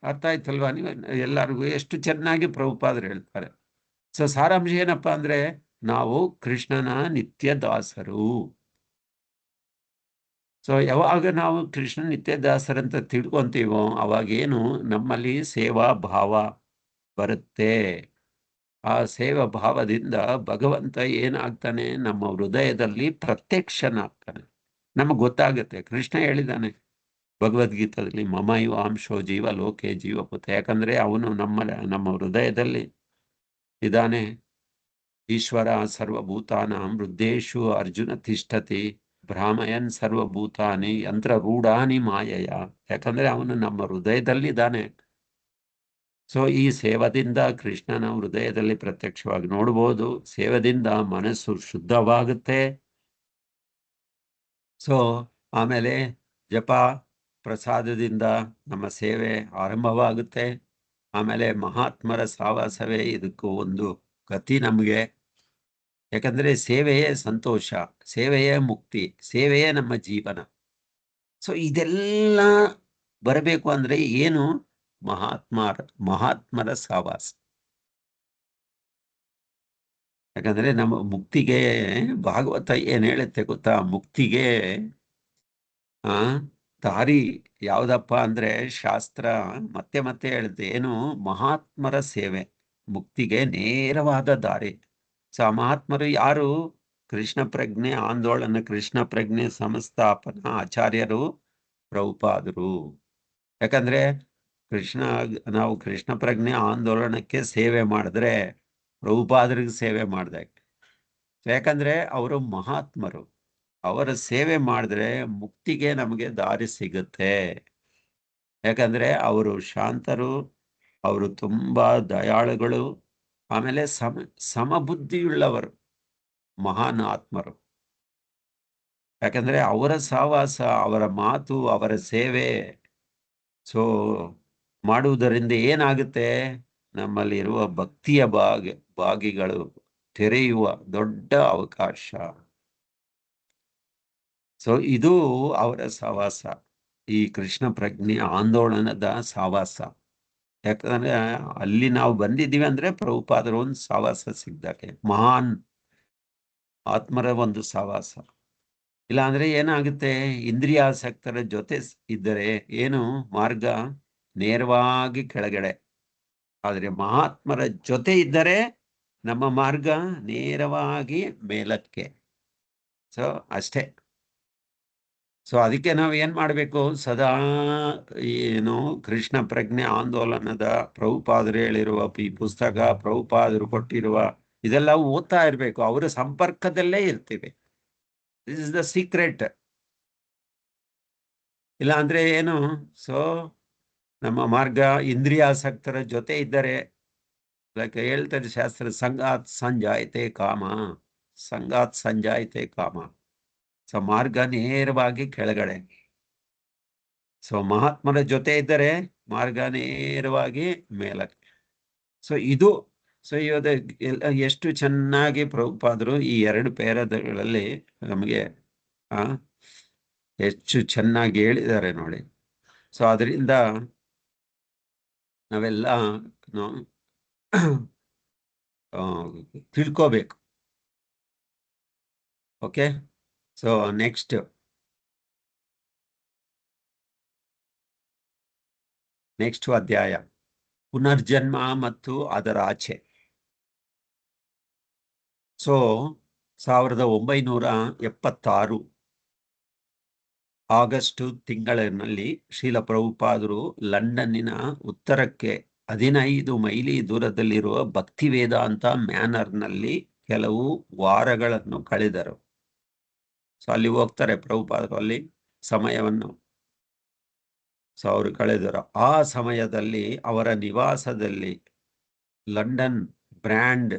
ಅರ್ಥ ಆಯ್ತಲ್ವಾ ನೀವು ಎಲ್ಲರಿಗೂ? ಎಷ್ಟು ಚೆನ್ನಾಗಿ ಪ್ರಭುಪಾದರು ಹೇಳ್ತಾರೆ. ಸೊ ಸಾರಾಂಶ ಏನಪ್ಪಾ ಅಂದ್ರೆ, ನಾವು ಕೃಷ್ಣನ ನಿತ್ಯ ದಾಸರು. ಸೊ ಯಾವಾಗ ನಾವು ಕೃಷ್ಣ ನಿತ್ಯ ದಾಸರಂತ ತಿಳ್ಕೊಂತೀವೋ ಅವಾಗೇನು, ನಮ್ಮಲ್ಲಿ ಸೇವಾ ಭಾವ ಬರುತ್ತೆ. ಆ ಸೇವಾ ಭಾವದಿಂದ ಭಗವಂತ ಏನಾಗ್ತಾನೆ, ನಮ್ಮ ಹೃದಯದಲ್ಲಿ ಪ್ರತ್ಯಕ್ಷನಾಗ್ತಾನೆ. ನಮಗೆ ಗೊತ್ತಾಗುತ್ತೆ. ಕೃಷ್ಣ ಹೇಳಿದ್ದಾನೆ ಭಗವದ್ಗೀತಾದಲ್ಲಿ, ಮಮೈವ ಅಂಶೋ ಜೀವ ಲೋಕೆ ಜೀವಪುತ. ಯಾಕಂದ್ರೆ ಅವನು ನಮ್ಮ ಹೃದಯದಲ್ಲಿ ಇದ್ದಾನೆ. ಈಶ್ವರ ಸರ್ವಭೂತಾನಾಂ ಹೃದ್ದೇಶು ಅರ್ಜುನ ತಿಷ್ಠತಿ ಭ್ರಾಮಯನ್ ಸರ್ವಭೂತಾನಿ ಯಂತ್ರರೂಢಾನಿ ಮಾಯಯ. ಯಾಕಂದ್ರೆ ಅವನು ನಮ್ಮ ಹೃದಯದಲ್ಲಿ ಇದ್ದಾನೆ. ಸೊ ಈ ಸೇವದಿಂದ ಕೃಷ್ಣನ ಹೃದಯದಲ್ಲಿ ಪ್ರತ್ಯಕ್ಷವಾಗಿ ನೋಡ್ಬೋದು. ಸೇವದಿಂದ ಮನಸ್ಸು ಶುದ್ಧವಾಗುತ್ತೆ. ಸೊ ಆಮೇಲೆ ಜಪ ಪ್ರಸಾದದಿಂದ ನಮ್ಮ ಸೇವೆ ಆರಂಭವಾಗುತ್ತೆ. ಆಮೇಲೆ ಮಹಾತ್ಮರ ಸಹವಾಸವೇ ಇದಕ್ಕೂ ಒಂದು ಗತಿ ನಮಗೆ. ಯಾಕಂದ್ರೆ ಸೇವೆಯೇ ಸಂತೋಷ, ಸೇವೆಯೇ ಮುಕ್ತಿ, ಸೇವೆಯೇ ನಮ್ಮ ಜೀವನ. ಸೊ ಇದೆಲ್ಲ ಬರಬೇಕು ಅಂದ್ರೆ ಏನು, ಮಹಾತ್ಮರ ಸಹವಾಸ. ಯಾಕಂದ್ರೆ ನಮ್ಮ ಮುಕ್ತಿಗೆ ಭಾಗವತ ಏನ್ ಹೇಳುತ್ತೆ ಗೊತ್ತಾ, ಮುಕ್ತಿಗೆ ದಾರಿ ಯಾವ್ದಪ್ಪ ಅಂದ್ರೆ, ಶಾಸ್ತ್ರ ಮತ್ತೆ ಮತ್ತೆ ಹೇಳುತ್ತೆ ಏನು, ಮಹಾತ್ಮರ ಸೇವೆ. ಮುಕ್ತಿಗೆ ನೇರವಾದ ದಾರಿ. ಸೊ ಆ ಮಹಾತ್ಮರು ಯಾರು? ಕೃಷ್ಣ ಪ್ರಜ್ಞೆ ಆಂದೋಲನ, ಕೃಷ್ಣ ಪ್ರಜ್ಞೆ ಸಂಸ್ಥಾಪನಾ ಆಚಾರ್ಯರು ಪ್ರಭುಪಾದರು. ಯಾಕಂದ್ರೆ ನಾವು ಕೃಷ್ಣ ಪ್ರಜ್ಞೆ ಆಂದೋಲನಕ್ಕೆ ಸೇವೆ ಮಾಡಿದ್ರೆ ಪ್ರಭುಪಾದರಿಗೆ ಸೇವೆ ಮಾಡ್ದಾಗ. ಯಾಕಂದ್ರೆ ಅವರು ಮಹಾತ್ಮರು, ಅವರ ಸೇವೆ ಮಾಡಿದ್ರೆ ಮುಕ್ತಿಗೆ ನಮಗೆ ದಾರಿ ಸಿಗುತ್ತೆ. ಯಾಕಂದ್ರೆ ಅವರು ಶಾಂತರು, ಅವರು ತುಂಬಾ ದಯಾಳುಗಳು, ಆಮೇಲೆ ಸಮಬುದ್ಧಿಯುಳ್ಳವರು, ಮಹಾನ್ ಆತ್ಮರು. ಯಾಕಂದ್ರೆ ಅವರ ಸಹವಾಸ, ಅವರ ಮಾತು, ಅವರ ಸೇವೆ ಸೊ ಮಾಡುವುದರಿಂದ ಏನಾಗುತ್ತೆ? ನಮ್ಮಲ್ಲಿರುವ ಭಕ್ತಿಯ ಬಾಗಿಗಳು ತೆರೆಯುವ ದೊಡ್ಡ ಅವಕಾಶ. ಸೊ ಇದು ಅವರ ಸಹವಾಸ, ಈ ಕೃಷ್ಣ ಪ್ರಜ್ಞೆ ಆಂದೋಲನದ ಸಹವಾಸ. ಯಾಕಂದ್ರೆ ಅಲ್ಲಿ ನಾವು ಬಂದಿದ್ದೀವಿ ಅಂದ್ರೆ ಪ್ರಭುಪಾದರ ಒಂದು ಸಹವಾಸ ಸಿಗ್ದಾಗೆ, ಮಹಾನ್ ಆತ್ಮರ ಒಂದು ಸಹವಾಸ. ಇಲ್ಲ ಅಂದ್ರೆ ಏನಾಗುತ್ತೆ? ಇಂದ್ರಿಯಾಸಕ್ತರ ಜೊತೆ ಇದ್ದರೆ ಏನು ಮಾರ್ಗ? ನೇರವಾಗಿ ಕೆಳಗಡೆ. ಆದ್ರೆ ಮಹಾತ್ಮರ ಜೊತೆ ಇದ್ದರೆ ನಮ್ಮ ಮಾರ್ಗ ನೇರವಾಗಿ ಮೇಲಕ್ಕೆ. ಸೊ ಅಷ್ಟೇ. ಸೊ ಅದಕ್ಕೆ ನಾವು ಏನ್ ಮಾಡಬೇಕು? ಸದಾ ಏನು ಕೃಷ್ಣ ಪ್ರಜ್ಞೆ ಆಂದೋಲನದ ಪ್ರಭುಪಾದರು ಹೇಳಿರುವ ಈ ಪುಸ್ತಕ, ಪ್ರಭುಪಾದರು ಕೊಟ್ಟಿರುವ ಇದೆಲ್ಲ ಓದ್ತಾ ಇರ್ಬೇಕು. ಅವರ ಸಂಪರ್ಕದಲ್ಲೇ ಇರ್ತೀವಿ. This is the secret. ಇಲ್ಲ ಅಂದ್ರೆ ಏನು? ಸೊ ನಮ್ಮ ಮಾರ್ಗ ಇಂದ್ರಿಯಾಸಕ್ತರ ಜೊತೆ ಇದ್ದರೆ, ಹೇಳ್ತಾರೆ ಶಾಸ್ತ್ರ, ಸಂಗಾತ್ ಸಂಜಾಯತೆ ಕಾಮ, ಸಂಗಾತ್ ಸಂಜಾಯತೆ ಕಾಮ. ಸೊ ಮಾರ್ಗ ನೇರವಾಗಿ ಕೆಳಗಡೆ. ಸೊ ಮಹಾತ್ಮರ ಜೊತೆ ಇದ್ದರೆ ಮಾರ್ಗ ನೇರವಾಗಿ ಮೇಲಕ್ಕೆ. ಸೊ ಇದು ಎಷ್ಟು ಚೆನ್ನಾಗಿ ಪ್ರಭುಪಾದರು ಈ 2 ಪೇರಗಳಲ್ಲಿ ನಮಗೆ ಹೆಚ್ಚು ಚೆನ್ನಾಗಿ ಹೇಳಿದ್ದಾರೆ ನೋಡಿ. ಸೊ ಅದರಿಂದ ನಾವೆಲ್ಲ ತಿಳ್ಕೋಬೇಕು. ಓಕೆ. ಸೊ ನೆಕ್ಸ್ಟ್ ಅಧ್ಯಾಯ ಪುನರ್ಜನ್ಮ ಮತ್ತು ಅದರ ಆಚೆ. ಸೊ 1976 ಆಗಸ್ಟ್ ತಿಂಗಳಿನಲ್ಲಿ ಶ್ರೀಲ ಪ್ರಭುಪಾದರು ಲಂಡನ್ನಿನ ಉತ್ತರಕ್ಕೆ 15 ಮೈಲಿ ದೂರದಲ್ಲಿರುವ ಭಕ್ತಿ ವೇದಾಂತ ಮ್ಯಾನರ್ನಲ್ಲಿ ಕೆಲವು ವಾರಗಳನ್ನು ಕಳೆದರು. ಸೊ ಅಲ್ಲಿ ಹೋಗ್ತಾರೆ ಪ್ರಭುಪಾದರು, ಅಲ್ಲಿ ಸಮಯವನ್ನು ಸೊ ಅವರು ಕಳೆದರು. ಆ ಸಮಯದಲ್ಲಿ ಅವರ ನಿವಾಸದಲ್ಲಿ ಲಂಡನ್ ಬ್ರ್ಯಾಂಡ್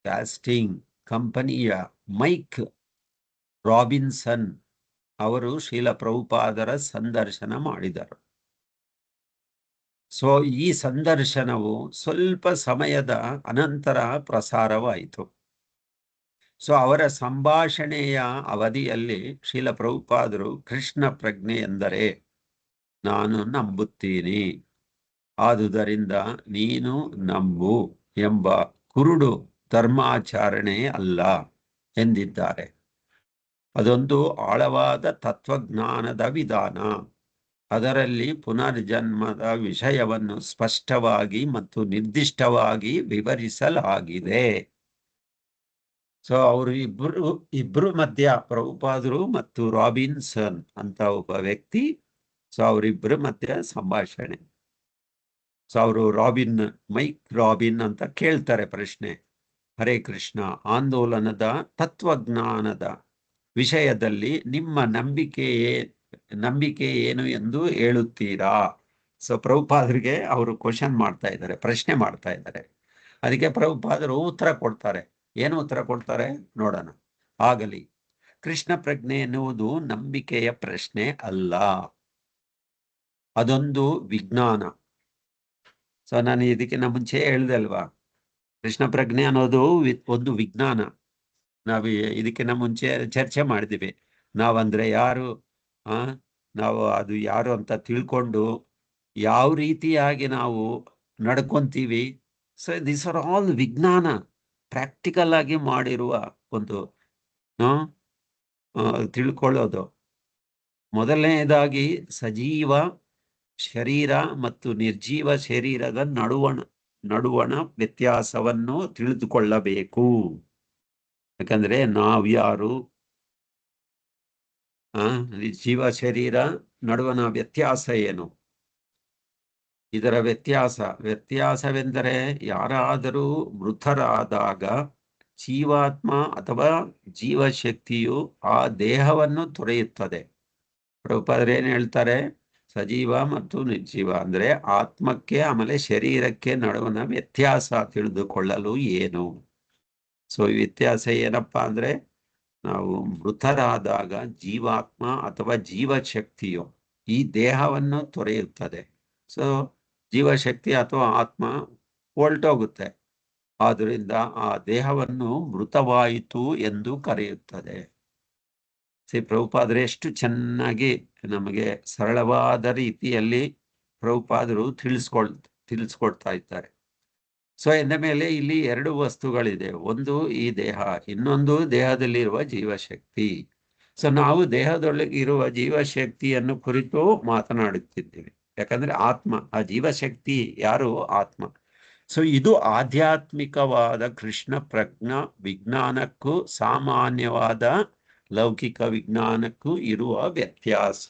ಕಾಸ್ಟಿಂಗ್ ಕಂಪನಿಯ ಮೈಕ್ ರಾಬಿನ್ಸನ್ ಅವರು ಶ್ರೀಲ ಪ್ರಭುಪಾದರ ಸಂದರ್ಶನ ಮಾಡಿದರು. ಸೊ ಈ ಸಂದರ್ಶನವು ಸ್ವಲ್ಪ ಸಮಯದ ಅನಂತರ ಪ್ರಸಾರವಾಯಿತು. ಸೊ ಅವರ ಸಂಭಾಷಣೆಯ ಅವಧಿಯಲ್ಲಿ ಶ್ರೀಲ ಪ್ರಭುಪಾದರು ಕೃಷ್ಣ ಪ್ರಜ್ಞೆ ಎಂದರೆ ನಾನು ನಂಬುತ್ತೀನಿ, ಆದುದರಿಂದ ನೀನು ನಂಬು ಎಂಬ ಕುರುಡು ಧರ್ಮಾಚರಣೆ ಅಲ್ಲ ಎಂದಿದ್ದಾರೆ. ಅದೊಂದು ಆಳವಾದ ತತ್ವಜ್ಞಾನದ ವಿಧಾನ. ಅದರಲ್ಲಿ ಪುನರ್ಜನ್ಮದ ವಿಷಯವನ್ನು ಸ್ಪಷ್ಟವಾಗಿ ಮತ್ತು ನಿರ್ದಿಷ್ಟವಾಗಿ ವಿವರಿಸಲಾಗಿದೆ. ಸೊ ಅವರು ಇಬ್ರು ಮಧ್ಯ ಪ್ರಭುಪಾದರು ಮತ್ತು ರಾಬಿನ್ಸನ್ ಅಂತ ಒಬ್ಬ ವ್ಯಕ್ತಿ, ಸೊ ಅವರಿಬ್ಬರ ಮಧ್ಯ ಸಂಭಾಷಣೆ. ಸೊ ಅವರು ಮೈಕ್ ರಾಬಿನ್ ಅಂತ ಕೇಳ್ತಾರೆ ಪ್ರಶ್ನೆ, ಹರೇ ಕೃಷ್ಣ, ಆಂದೋಲನದ ತತ್ವಜ್ಞಾನದ ವಿಷಯದಲ್ಲಿ ನಿಮ್ಮ ನಂಬಿಕೆ ಏನು ಎಂದು ಹೇಳುತ್ತೀರಾ? ಸೊ ಪ್ರಭುಪಾದರಿಗೆ ಅವರು ಕ್ವಶನ್ ಮಾಡ್ತಾ ಇದ್ದಾರೆ, ಪ್ರಶ್ನೆ ಮಾಡ್ತಾ ಇದ್ದಾರೆ. ಅದಕ್ಕೆ ಪ್ರಭುಪಾದರು ಉತ್ತರ ಕೊಡ್ತಾರೆ. ಏನು ಉತ್ತರ ಕೊಡ್ತಾರೆ ನೋಡೋಣ. ಆಗಲಿ, ಕೃಷ್ಣ ಪ್ರಜ್ಞೆ ಎನ್ನುವುದು ನಂಬಿಕೆಯ ಪ್ರಶ್ನೆ ಅಲ್ಲ, ಅದೊಂದು ವಿಜ್ಞಾನ. ಸೊ ನಾನು ಇದಕ್ಕಿಂತ ಮುಂಚೆ ಹೇಳ್ದೆ ಅಲ್ವಾ, ಕೃಷ್ಣ ಪ್ರಜ್ಞೆ ಅನ್ನೋದು ಒಂದು ವಿಜ್ಞಾನ. ನಾವು ಇದಕ್ಕಿಂತ ಮುಂಚೆ ಚರ್ಚೆ ಮಾಡಿದ್ದೀವಿ. ನಾವಂದ್ರೆ ಯಾರು, ನಾವು ಅದು ಯಾರು ಅಂತ ತಿಳ್ಕೊಂಡು ಯಾವ ರೀತಿಯಾಗಿ ನಾವು ನಡ್ಕೊಂತೀವಿ. ಸೊ ದಿಸ್ ಆರ್ ಆಲ್ ವಿಜ್ಞಾನ, ಪ್ರಾಕ್ಟಿಕಲ್ ಆಗಿ ಮಾಡಿರುವ ಒಂದು ತಿಳ್ಕೊಳ್ಳೋದು. ಮೊದಲನೇದಾಗಿ ಸಜೀವ ಶರೀರ ಮತ್ತು ನಿರ್ಜೀವ ಶರೀರದ ನಡುವಣ ವ್ಯತ್ಯಾಸವನ್ನು ತಿಳಿದುಕೊಳ್ಳಬೇಕು. ಯಾಕಂದ್ರೆ ನಾವ್ಯಾರು, ಜೀವ ಶರೀರ ನಡುವಣ ವ್ಯತ್ಯಾಸ ಏನು? ಇದರ ವ್ಯತ್ಯಾಸವೆಂದರೆ ಯಾರಾದರೂ ಮೃತರಾದಾಗ ಜೀವಾತ್ಮ ಅಥವಾ ಜೀವಶಕ್ತಿಯು ಆ ದೇಹವನ್ನು ತೊರೆಯುತ್ತದೆ. ಪ್ರಭುಪಾದರು ಏನ್ ಹೇಳ್ತಾರೆ? ಸಜೀವ ಮತ್ತು ನಿರ್ಜೀವ ಅಂದ್ರೆ ಆತ್ಮಕ್ಕೆ ಆಮೇಲೆ ಶರೀರಕ್ಕೆ ನಡುವಣ ವ್ಯತ್ಯಾಸ ತಿಳಿದುಕೊಳ್ಳಲು ಏನು? ಸೊ ಈ ವ್ಯತ್ಯಾಸ ಏನಪ್ಪಾ ಅಂದ್ರೆ, ನಾವು ಮೃತರಾದಾಗ ಜೀವಾತ್ಮ ಅಥವಾ ಜೀವಶಕ್ತಿಯು ಈ ದೇಹವನ್ನು ತೊರೆಯುತ್ತದೆ. ಸೊ ಜೀವಶಕ್ತಿ ಅಥವಾ ಆತ್ಮ ಹೊರಟೋಗುತ್ತೆ. ಆದ್ದರಿಂದ ಆ ದೇಹವನ್ನು ಮೃತವಾಯಿತು ಎಂದು ಕರೆಯುತ್ತದೆ. ಪ್ರಭುಪಾದರು ಎಷ್ಟು ಚೆನ್ನಾಗಿ ನಮಗೆ ಸರಳವಾದ ರೀತಿಯಲ್ಲಿ ಪ್ರಭುಪಾದರು ತಿಳಿಸ್ಕೊಡ್ತಾ ಇದ್ದಾರೆ. ಸೊ ಎಂದ ಮೇಲೆ ಇಲ್ಲಿ ಎರಡು ವಸ್ತುಗಳಿದೆ. ಒಂದು ಈ ದೇಹ, ಇನ್ನೊಂದು ದೇಹದಲ್ಲಿರುವ ಜೀವಶಕ್ತಿ. ಸೊ ನಾವು ದೇಹದೊಳಗಿರುವ ಜೀವಶಕ್ತಿಯನ್ನು ಕುರಿತು ಮಾತನಾಡುತ್ತಿದ್ದೇವೆ. ಯಾಕಂದ್ರೆ ಆತ್ಮ, ಆ ಜೀವಶಕ್ತಿ ಯಾರು? ಆತ್ಮ. ಸೊ ಇದು ಆಧ್ಯಾತ್ಮಿಕವಾದ ಕೃಷ್ಣ ಪ್ರಜ್ಞಾ ವಿಜ್ಞಾನಕ್ಕೂ ಸಾಮಾನ್ಯವಾದ ಲೌಕಿಕ ವಿಜ್ಞಾನಕ್ಕೂ ಇರುವ ವ್ಯತ್ಯಾಸ.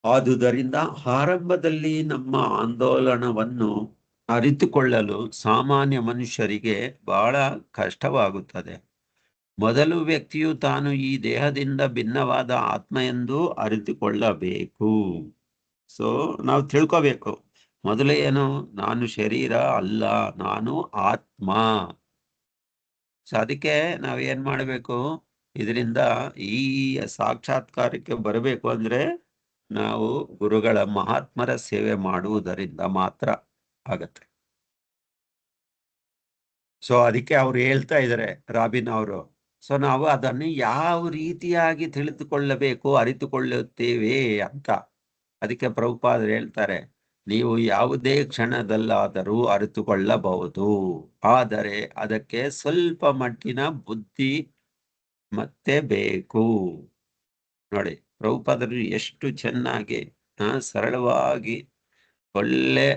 ಆದುದರಿಂದ ಆರಂಭದಲ್ಲಿ ನಮ್ಮ ಆಂದೋಲನವನ್ನು ಅರಿತುಕೊಳ್ಳಲು ಸಾಮಾನ್ಯ ಮನುಷ್ಯರಿಗೆ ಬಹಳ ಕಷ್ಟವಾಗುತ್ತದೆ. ಮೊದಲು ವ್ಯಕ್ತಿಯು ತಾನು ಈ ದೇಹದಿಂದ ಭಿನ್ನವಾದ ಆತ್ಮ ಎಂದು ಅರಿತುಕೊಳ್ಳಬೇಕು. ಸೊ ನಾವು ತಿಳ್ಕೋಬೇಕು ಮೊದಲೇ ಏನು? ನಾನು ಶರೀರ ಅಲ್ಲ, ನಾನು ಆತ್ಮ. ಸೊ ಅದಕ್ಕೆ ನಾವೇನ್ ಮಾಡಬೇಕು? ಇದರಿಂದ ಈ ಸಾಕ್ಷಾತ್ಕಾರಕ್ಕೆ ಬರಬೇಕು ಅಂದ್ರೆ ನಾವು ಗುರುಗಳ ಮಹಾತ್ಮರ ಸೇವೆ ಮಾಡುವುದರಿಂದ ಮಾತ್ರ ಆಗತ್ತೆ. ಸೊ ಅದಕ್ಕೆ ಅವ್ರು ಹೇಳ್ತಾ ಇದ್ದಾರೆ, ರಾಬಿನ್ ಅವರು. ಸೊ ನಾವು ಅದನ್ನು ಯಾವ ರೀತಿಯಾಗಿ ತಿಳಿದುಕೊಳ್ಳಬೇಕು, ಅರಿತುಕೊಳ್ಳುತ್ತೇವೆ ಅಂತ. ಅದಕ್ಕೆ ಪ್ರಭುಪಾದರು ಹೇಳ್ತಾರೆ, ನೀವು ಯಾವುದೇ ಕ್ಷಣದಲ್ಲಾದರೂ ಅರಿತುಕೊಳ್ಳಬಹುದು, ಆದರೆ ಅದಕ್ಕೆ ಸ್ವಲ್ಪ ಮಟ್ಟಿನ ಬುದ್ಧಿ ಮತ್ತೆ ಬೇಕು. ನೋಡಿ ಪ್ರಭುಪಾದರು ಎಷ್ಟು ಚೆನ್ನಾಗಿ ಸರಳವಾಗಿ ಒಳ್ಳೆ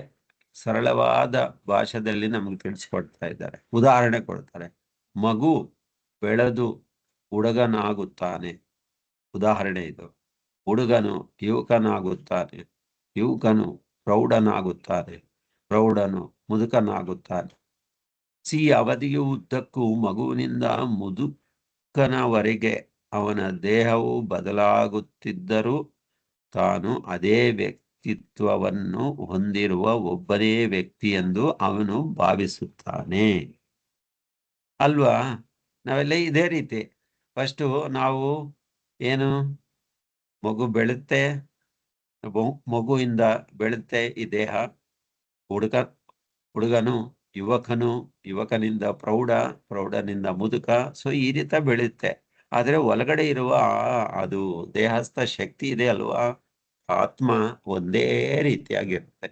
ಸರಳವಾದ ಭಾಷೆಯಲ್ಲಿ ನಮಗೆ ತಿಳಿಸ್ಕೊಡ್ತಾ ಇದ್ದಾರೆ. ಉದಾಹರಣೆ ಕೊಡ್ತಾರೆ. ಮಗು ಬೆಳೆದು ಹುಡುಗನಾಗುತ್ತಾನೆ. ಉದಾಹರಣೆ ಇದು. ಹುಡುಗನು ಯುವಕನಾಗುತ್ತಾನೆ, ಯುವಕನು ಪ್ರೌಢನಾಗುತ್ತಾನೆ, ಪ್ರೌಢನು ಮುದುಕನಾಗುತ್ತಾನೆ. ಅವಧಿಯು ಉದ್ದಕ್ಕೂ ಮಗುವಿನಿಂದ ಮುದುಕನವರೆಗೆ ಅವನ ದೇಹವು ಬದಲಾಗುತ್ತಿದ್ದರೂ ತಾನು ಅದೇ ವ್ಯಕ್ತಿತ್ವವನ್ನು ಹೊಂದಿರುವ ಒಬ್ಬನೇ ವ್ಯಕ್ತಿ ಎಂದು ಅವನು ಭಾವಿಸುತ್ತಾನೆ. ಅಲ್ವಾ? ನಾವೆಲ್ಲ ಇದೇ ರೀತಿ. ಫಸ್ಟು ನಾವು ಏನು, ಮಗು ಬೆಳುತ್ತೆ, ಮಗುವಿಂದ ಬೆಳುತ್ತೆ ಈ ದೇಹ. ಹುಡುಗನು ಯುವಕನು, ಯುವಕನಿಂದ ಪ್ರೌಢ, ಪ್ರೌಢನಿಂದ ಮುದುಕ. ಸೊ ಈ ರೀತಿ ಬೆಳೆಯುತ್ತೆ. ಆದ್ರೆ ಒಳಗಡೆ ಇರುವ ಅದು ದೇಹಸ್ಥ ಶಕ್ತಿ ಇದೆ ಅಲ್ವಾ, ಆತ್ಮ ಒಂದೇ ರೀತಿಯಾಗಿರುತ್ತೆ.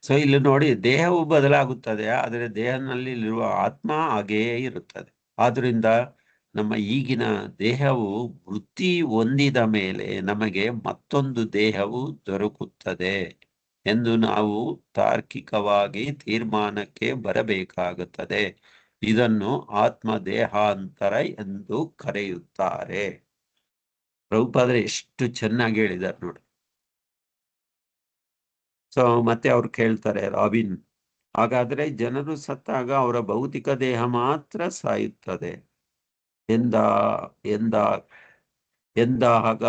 ಸೊ ಇಲ್ಲಿ ನೋಡಿ, ದೇಹವು ಬದಲಾಗುತ್ತದೆ, ಆದರೆ ದೇಹದಲ್ಲಿರುವ ಆತ್ಮ ಹಾಗೆಯೇ ಇರುತ್ತದೆ. ಆದ್ರಿಂದ ನಮ್ಮ ಈಗಿನ ದೇಹವು ವೃತ್ತಿ ಹೊಂದಿದ ಮೇಲೆ ನಮಗೆ ಮತ್ತೊಂದು ದೇಹವು ದೊರಕುತ್ತದೆ ಎಂದು ನಾವು ತಾರ್ಕಿಕವಾಗಿ ತೀರ್ಮಾನಕ್ಕೆ ಬರಬೇಕಾಗುತ್ತದೆ. ಇದನ್ನು ಆತ್ಮ ದೇಹಾಂತರ ಎಂದು ಕರೆಯುತ್ತಾರೆ. ಪ್ರಭುಪಾದರು ಎಷ್ಟು ಚೆನ್ನಾಗಿ ಹೇಳಿದ್ದಾರೆ ನೋಡಿ. ಸೊ ಮತ್ತೆ ಅವ್ರು ಕೇಳ್ತಾರೆ, ರಾಬಿನ್, ಹಾಗಾದ್ರೆ ಜನರು ಸತ್ತಾಗ ಅವರ ಭೌತಿಕ ದೇಹ ಮಾತ್ರ ಸಾಯುತ್ತದೆ ಎಂದಾಗ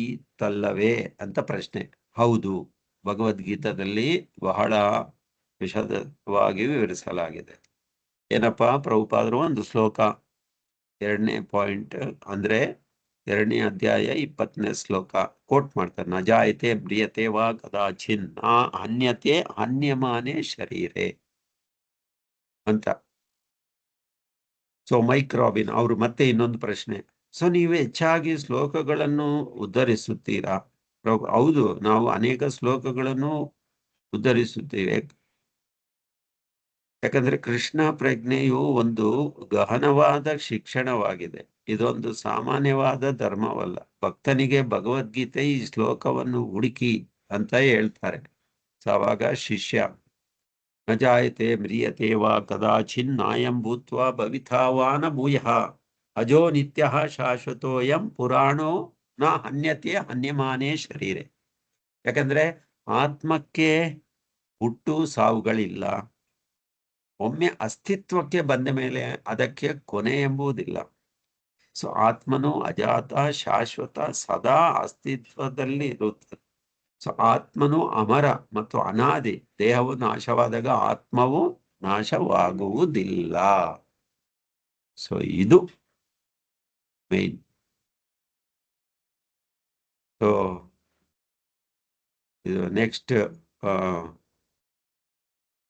ಈತಲ್ಲವೇ ಅಂತ ಪ್ರಶ್ನೆ. ಹೌದು, ಭಗವದ್ಗೀತಾದಲ್ಲಿ ಬಹಳ ವಿಶದವಾಗಿ ವಿವರಿಸಲಾಗಿದೆ. ಏನಪ್ಪಾ? ಪ್ರಭುಪಾದರು ಒಂದು ಶ್ಲೋಕ, 2ನೇ ಪಾಯಿಂಟ್ ಅಂದ್ರೆ 2ನೇ ಅಧ್ಯಾಯ 20ನೇ ಶ್ಲೋಕ ಕೋಟ್ ಮಾಡ್ತಾರೆ. ನ ಜಾಯತೆ ಮ್ರಿಯತೆ ವಾ ಕದಾಚಿನ್ ನ ಅನ್ಯತೆ ಅನ್ಯಮಾನೆ ಶರೀರೆ ಅಂತ. ಸೊ ಮೈಕ್ ರಾಬಿನ್ ಅವರು ಮತ್ತೆ ಇನ್ನೊಂದು ಪ್ರಶ್ನೆ. ಸೊ ನೀವು ಹೆಚ್ಚಾಗಿ ಶ್ಲೋಕಗಳನ್ನು ಉದ್ಧರಿಸುತ್ತೀರಾ? ಹೌದು, ನಾವು ಅನೇಕ ಶ್ಲೋಕಗಳನ್ನು ಉದ್ಧರಿಸುತ್ತೇವೆ. ಯಾಕಂದ್ರೆ ಕೃಷ್ಣ ಪ್ರಜ್ಞೆಯು ಒಂದು ಗಹನವಾದ ಶಿಕ್ಷಣವಾಗಿದೆ. ಇದೊಂದು ಸಾಮಾನ್ಯವಾದ ಧರ್ಮವಲ್ಲ. ಭಕ್ತನಿಗೆ ಭಗವದ್ಗೀತೆ ಈ ಶ್ಲೋಕವನ್ನು ಹುಡುಕಿ ಅಂತ ಹೇಳ್ತಾರೆ. ಅವಾಗ ಶಿಷ್ಯ ನ ಜಾಯತೆ ಮ್ರಿಯತೆ ವಾ ಕದಾಚಿನ್ನಾಯಂ ಭೂತ್ವಾ ಭವಿತಾ ವಾ ನ ಭೂಯಃ ಅಜೋ ನಿತ್ಯಃ ಶಾಶ್ವತೋಯಂ ಪುರಾಣೋ ನ ಹನ್ಯತೆ ಹನ್ಯಮಾನೇ ಶರೀರೆ. ಯಾಕಂದ್ರೆ ಆತ್ಮಕ್ಕೆ ಹುಟ್ಟು ಸಾವುಗಳಿಲ್ಲ. ಒಮ್ಮೆ ಅಸ್ತಿತ್ವಕ್ಕೆ ಬಂದ ಮೇಲೆ ಅದಕ್ಕೆ ಕೊನೆ ಎಂಬುದಿಲ್ಲ. ಸೊ ಆತ್ಮನು ಅಜಾತ ಶಾಶ್ವತ ಸದಾ ಅಸ್ತಿತ್ವದಲ್ಲಿ ಇರುತ್ತದೆ. ಸೊ ಆತ್ಮನು ಅಮರ ಮತ್ತು ಅನಾದಿ. ದೇಹವು ನಾಶವಾದಾಗ ಆತ್ಮವು ನಾಶವಾಗುವುದಿಲ್ಲ. ಸೊ ಇದು ಮೇನ್. ಸೊ ಇದು ನೆಕ್ಸ್ಟ್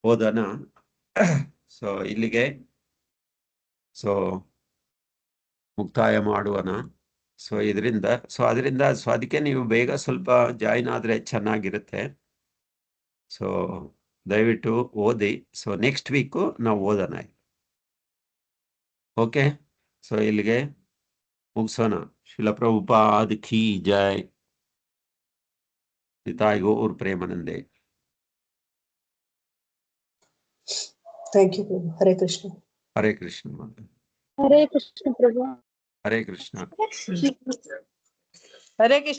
ಓದೋಣ. ಸೊ ಇಲ್ಲಿಗೆ ಸೊ ಮುಕ್ತಾಯ ಮಾಡುವನ. ಸೊ ಅದರಿಂದ ಅದಕ್ಕೆ ನೀವು ಬೇಗ ಸ್ವಲ್ಪ ಜಾಯಿನ್ ಆದ್ರೆ ಚೆನ್ನಾಗಿರುತ್ತೆ. ಸೊ ದಯವಿಟ್ಟು ಓದಿ. ಸೊ ನೆಕ್ಸ್ಟ್ ವೀಕು ನಾವು ಓದೋಣ. ಓಕೆ, ಸೊ ಇಲ್ಲಿಗೆ ಮುಗಿಸೋಣ. ಶಿಲ ಪ್ರಭುಪಾದ್ ಕೀ ಜೈ. ನಿತಾಯ್ ಗೌರ್ ಪ್ರೇಮಾನಂದೇ. ಥ್ಯಾಂಕ್ ಯು ಪ್ರಭು. ಹರೇ ಕೃಷ್ಣ. ಹರೇ ಕೃಷ್ಣ. ಹರೇ ಕೃಷ್ಣ ಪ್ರಭು. ಹರೇ ಕೃಷ್ಣ. ಹರೇ ಕೃಷ್ಣ.